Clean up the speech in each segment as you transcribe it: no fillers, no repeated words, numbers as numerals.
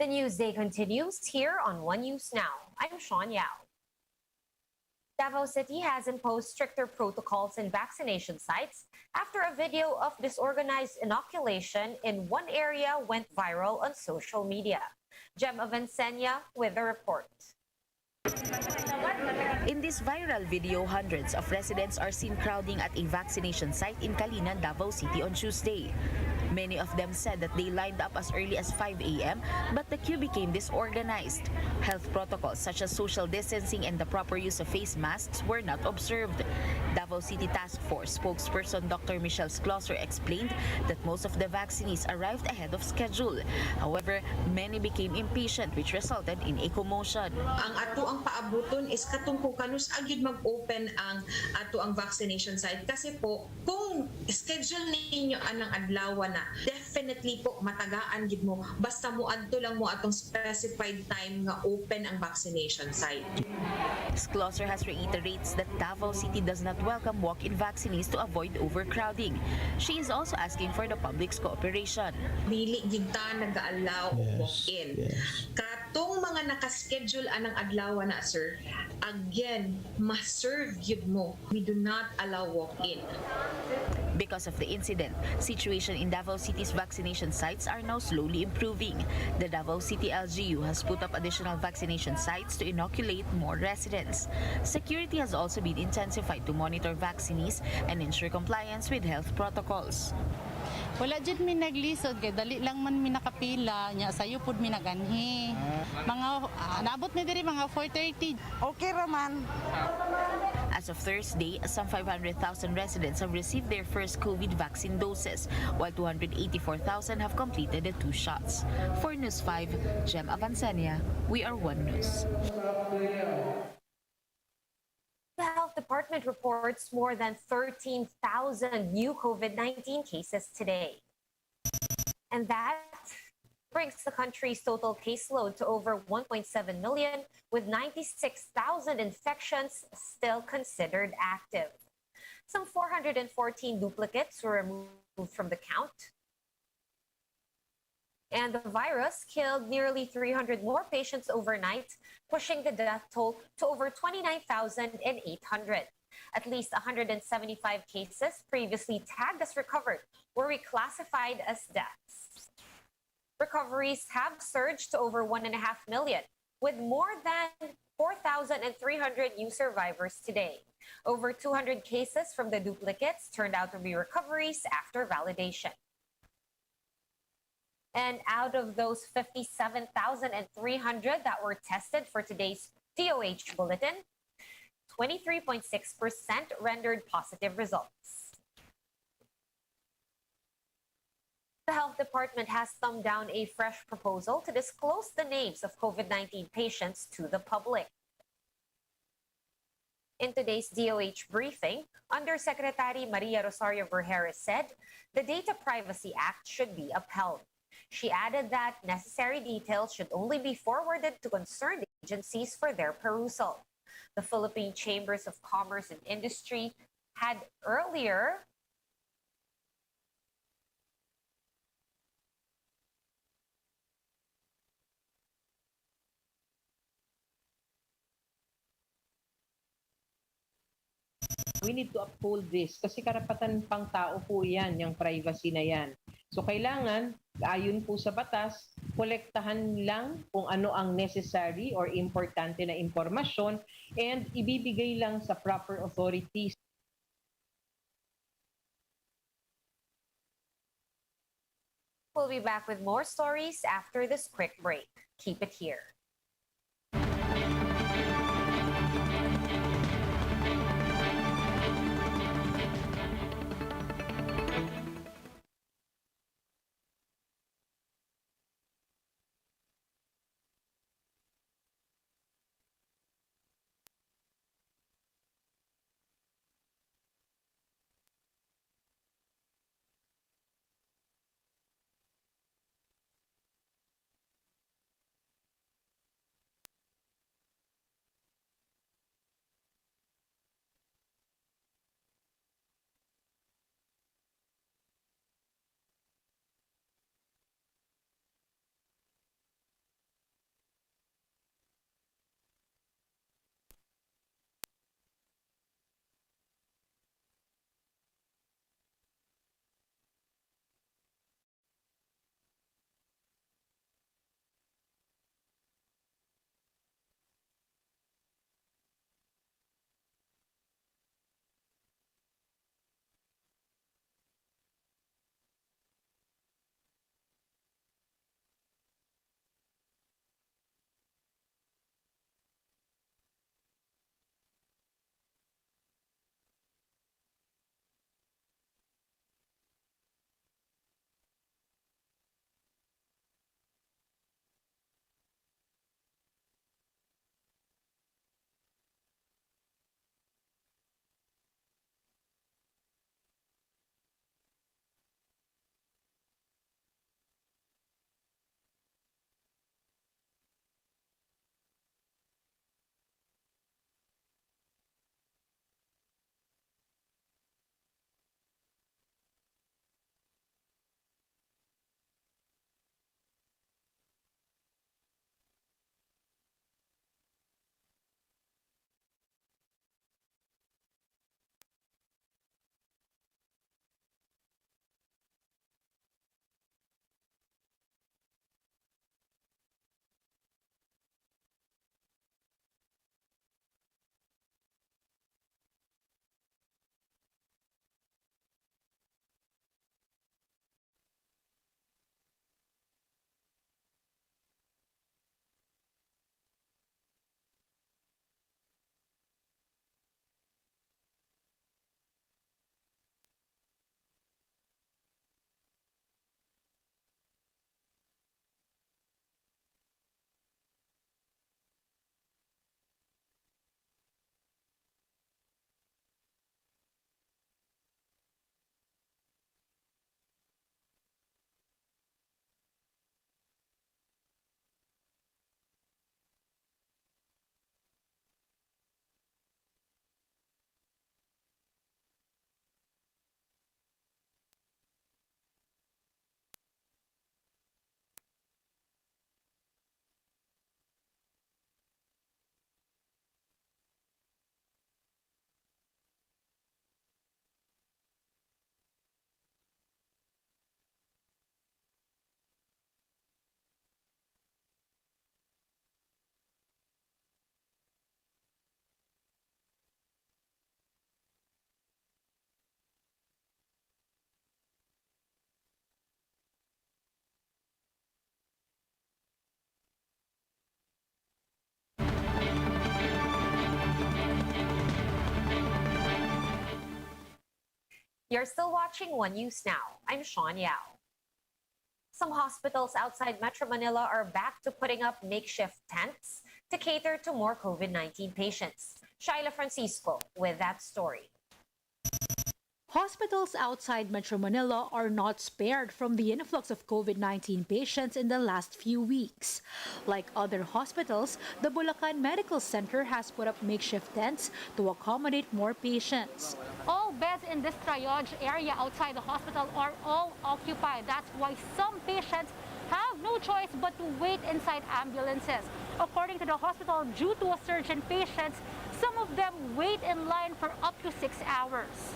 The news day continues here on One News Now. I'm Sean Yao. Davao City has imposed stricter protocols in vaccination sites after a video of disorganized inoculation in one area went viral on social media. Gem Avancenia with the report. In this viral video, hundreds of residents are seen crowding at a vaccination site in Kalinan, Davao City on Tuesday. Many of them said that they lined up as early as 5 a.m., but the queue became disorganized. Health protocols such as social distancing and the proper use of face masks were not observed. Davao City Task Force spokesperson Dr. Michelle Schlosser explained that most of the vaccinees arrived ahead of schedule. However, many became impatient, which resulted in a commotion. Ang ato ang paabuton is katong kung kanus agyud mag-open ang ato ang vaccination site kasi po kung schedule ninyo anang adlaw na definitely po matagaan gid mo basta moadto lang mo atong specified time nga open ang vaccination site. Schlosser has reiterates that Davao City does not welcome walk-in vaccinees to avoid overcrowding. She is also asking for the public's cooperation. Dili gid ta nag-allow walk-in. Katong mga naka-schedule anang adlaw na sir, again, ma-serve yun mo. We do not allow walk-in. Because of the incident, situation in Davao City's vaccination sites are now slowly improving. The Davao City LGU has put up additional vaccination sites to inoculate more residents. Security has also been intensified to monitor vaccinees and ensure compliance with health protocols. Wala jud mi naglisod kay dali lang man mi nakapila nya sayo pud mi naganhi. Mga naabot mi diri mga 4:30. Okay raman. As of Thursday, some 500,000 residents have received their first COVID vaccine doses, while 284,000 have completed the 2 shots. For News 5, Gem Avancenia, we are One News. The Health Department reports more than 13,000 new COVID-19 cases today. And that brings the country's total caseload to over 1.7 million, with 96,000 infections still considered active. Some 414 duplicates were removed from the count. And the virus killed nearly 300 more patients overnight, pushing the death toll to over 29,800. At least 175 cases previously tagged as recovered were reclassified as deaths. Recoveries have surged to over 1.5 million, with more than 4,300 new survivors today. Over 200 cases from the duplicates turned out to be recoveries after validation. And out of those 57,300 that were tested for today's DOH bulletin, 23.6% rendered positive results. The Health Department has thumbed down a fresh proposal to disclose the names of COVID-19 patients to the public. In today's DOH briefing, Undersecretary Maria Rosario Vergeres said the Data Privacy Act should be upheld. She added that necessary details should only be forwarded to concerned agencies for their perusal. The Philippine Chambers of Commerce and Industry had earlier we need to uphold this kasi karapatan pang tao po yan, yung privacy na yan. So kailangan, ayon po sa batas, kolektahan lang kung ano ang necessary or importante na impormasyon and ibibigay lang sa proper authorities. We'll be back with more stories after this quick break. Keep it here. You're still watching One News Now. I'm Sean Yao. Some hospitals outside Metro Manila are back to putting up makeshift tents to cater to more COVID-19 patients. Shaila Francisco with that story. Hospitals outside Metro Manila are not spared from the influx of COVID-19 patients in the last few weeks. Like other hospitals, the Bulacan Medical Center has put up makeshift tents to accommodate more patients. All beds in this triage area outside the hospital are all occupied. That's why some patients have no choice but to wait inside ambulances. According to the hospital, due to a surge in patients, some of them wait in line for up to 6 hours.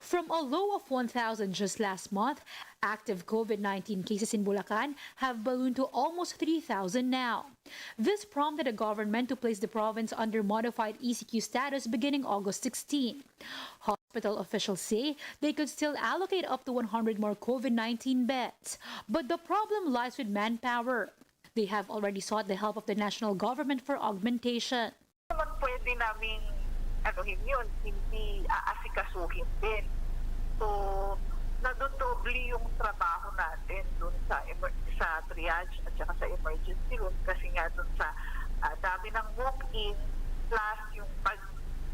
From a low of 1,000 just last month, active COVID-19 cases in Bulacan have ballooned to almost 3,000 now. This prompted the government to place the province under modified ECQ status beginning August 16. Hospital officials say they could still allocate up to 100 more COVID-19 beds, but the problem lies with manpower. They have already sought the help of the national government for augmentation. Pwede naming yun, hindi aasikasuhin din. So, nadodoble yung trabaho natin dun sa triage at saka sa emergency room kasi nga dun sa dami ng walk-in plus yung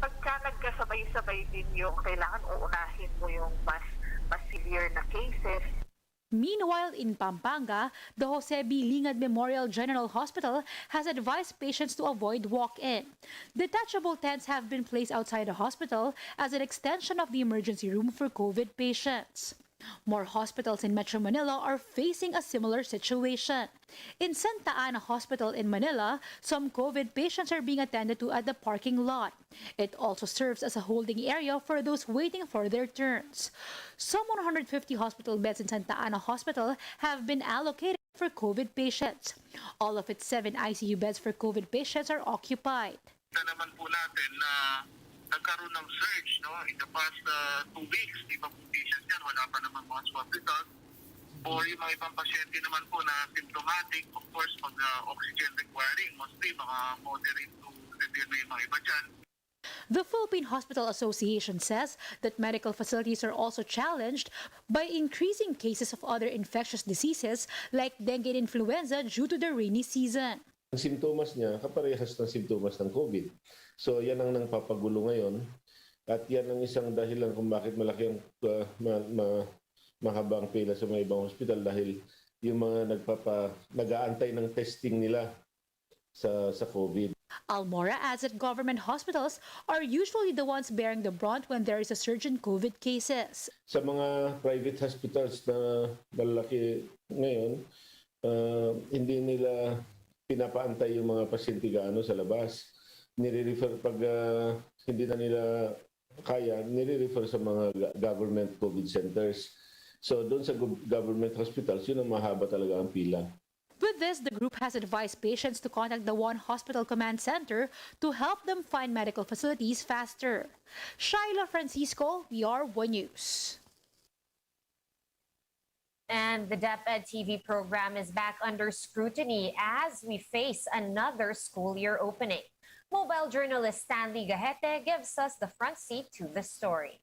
pagka nagkasabay-sabay din yung kailangan uunahin mo yung mas severe na cases. Meanwhile, in Pampanga, the Jose B. Lingad Memorial General Hospital has advised patients to avoid walk-in. Detachable tents have been placed outside the hospital as an extension of the emergency room for COVID patients. More hospitals in Metro Manila are facing a similar situation. In Santa Ana Hospital in Manila, some COVID patients are being attended to at the parking lot. It also serves as a holding area for those waiting for their turns. Some 150 hospital beds in Santa Ana Hospital have been allocated for COVID patients. All of its 7 ICU beds for COVID patients are occupied. Ito naman po natin na nagkaroon ng surge in the past 2 weeks. May ibang patients yan, wala pa naman mga swab results. Or yung mga ibang pasyente naman po na symptomatic, of course, pag oxygen requiring, mostly mga moderate to severe na yung mga iba dyan. The Philippine Hospital Association says that medical facilities are also challenged by increasing cases of other infectious diseases like dengue and influenza due to the rainy season. Ang simptomas niya, kaparehas ng simptomas ng COVID. So yan ang nagpapagulo ngayon at yan ang isang dahilan kung bakit malaki ang mahabang pila sa mga ibang hospital dahil yung mga nag-aantay ng testing nila sa COVID. Almora adds that government hospitals are usually the ones bearing the brunt when there is a surge in COVID cases. Sa mga private hospitals na malaki ngayon, hindi nila pinapaantay yung mga pasyente gaano sa labas. Nire-refer pag hindi na nila kaya, nire-refer sa mga government COVID centers. So doon sa government hospitals, yun ang mahaba talaga ang pila. With this, the group has advised patients to contact the One Hospital Command Center to help them find medical facilities faster. Shaila Francisco, VR One News. And the DepEd TV program is back under scrutiny as we face another school year opening. Mobile journalist Stanley Gahete gives us the front seat to the story.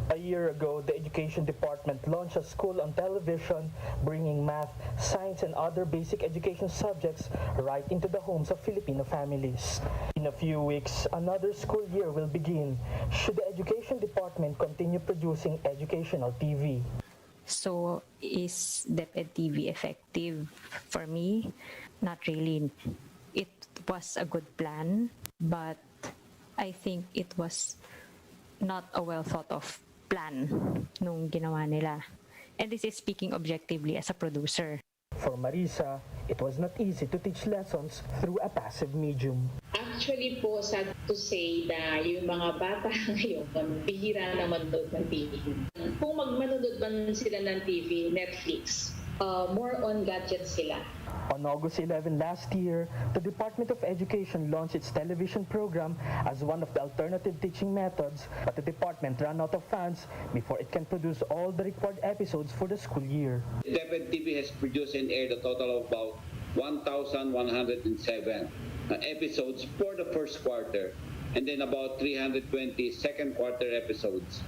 A year ago, the Education Department launched a school on television, bringing math, science, and other basic education subjects right into the homes of Filipino families. In a few weeks, another school year will begin. Should the Education Department continue producing educational TV? So, is DepEd TV effective? For me, not really. It was a good plan, but I think it was not a well thought of plan nung ginawa nila. And this is speaking objectively as a producer. For Marisa, it was not easy to teach lessons through a passive medium. Actually po, sad to say na yung mga bata ngayon, bihira na manood ng TV. Kung manood man sila ng TV, Netflix, more on gadgets sila. On August 11 last year, the Department of Education launched its television program as one of the alternative teaching methods, but the department ran out of funds before it can produce all the required episodes for the school year. DepEd TV has produced and aired a total of about 1,107 episodes for the first quarter, and then about 320 second quarter episodes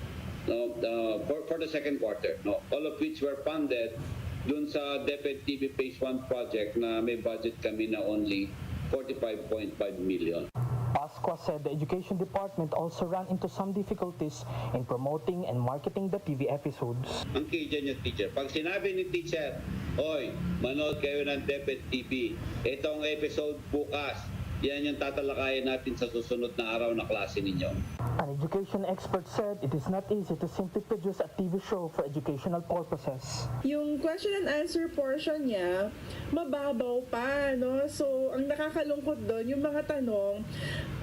for the second quarter, all of which were funded dun sa DepEd TV Phase 1 project na may budget kami na only 45.5 million. Pasqua said the Education Department also ran into some difficulties in promoting and marketing the TV episodes. Ang key dyan yung teacher. Pag sinabi ni teacher, "Oy, manood kayo ng DepEd TV. Itong episode bukas. Yan yung tatalakayin natin sa susunod na araw na klase ninyo." An education expert said it is not easy to simply produce a TV show for educational purposes. Yung question and answer portion niya, mababaw pa, no? So, ang nakakalungkot doon, yung mga tanong,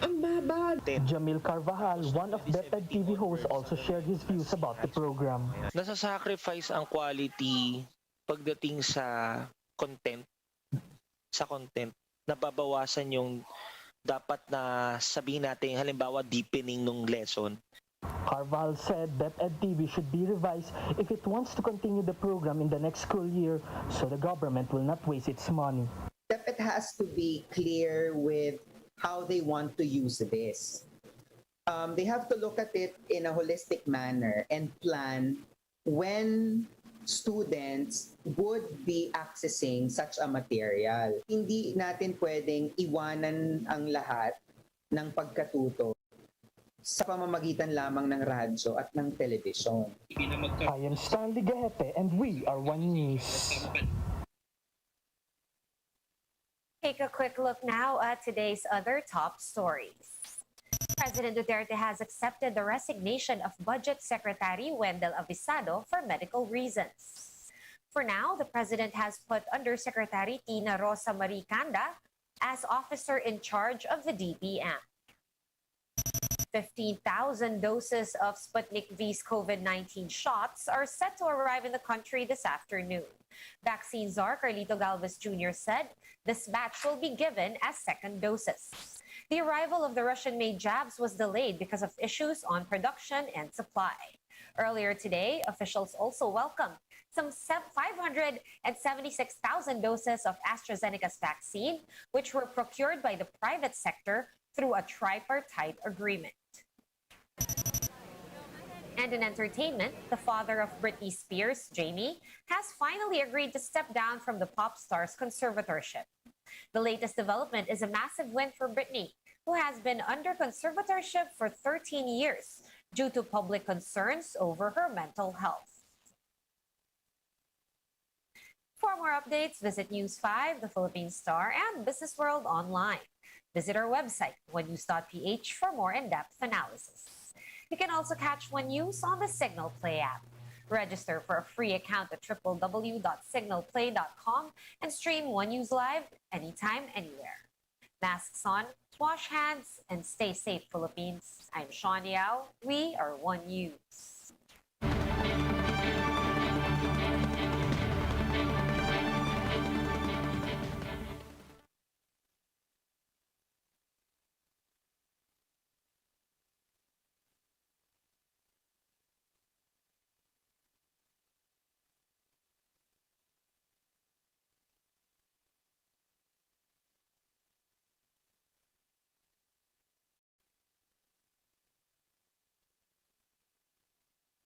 ang baba. Jamil Carvajal, one of DepEd TV hosts, also shared his views about the program. Nasa-sacrifice ang quality pagdating sa content. Nababawasan yung dapat na sabihin natin, halimbawa, deepening ng lesson. Carval said DepEd TV should be revised if it wants to continue the program in the next school year so the government will not waste its money. DepEd has to be clear with how they want to use this. They have to look at it in a holistic manner and plan when students would be accessing such a material. Hindi natin pwedeng iwanan ang lahat ng pagkatuto sa pamamagitan lamang ng radyo at ng telebisyon. I am Stanley Gahete and we are One News. Take a quick look now at today's other top stories. President Duterte has accepted the resignation of Budget Secretary Wendell Avisado for medical reasons. For now, the president has put Undersecretary Tina Rosa Maricanda as officer in charge of the DPM. 15,000 doses of Sputnik V's COVID-19 shots are set to arrive in the country this afternoon. Vaccine czar Carlito Galvez Jr. said this batch will be given as second doses. The arrival of the Russian-made jabs was delayed because of issues on production and supply. Earlier today, officials also welcomed some 576,000 doses of AstraZeneca's vaccine, which were procured by the private sector through a tripartite agreement. And in entertainment, the father of Britney Spears, Jamie, has finally agreed to step down from the pop star's conservatorship. The latest development is a massive win for Britney, who has been under conservatorship for 13 years due to public concerns over her mental health. For more updates, visit News 5, the Philippine Star, and Business World online. Visit our website, onenews.ph, for more in-depth analysis. You can also catch One News on the Signal Play app. Register for a free account at www.signalplay.com and stream One News live anytime, anywhere. Masks on, wash hands, and stay safe, Philippines. I'm Sean Yao. We are One News.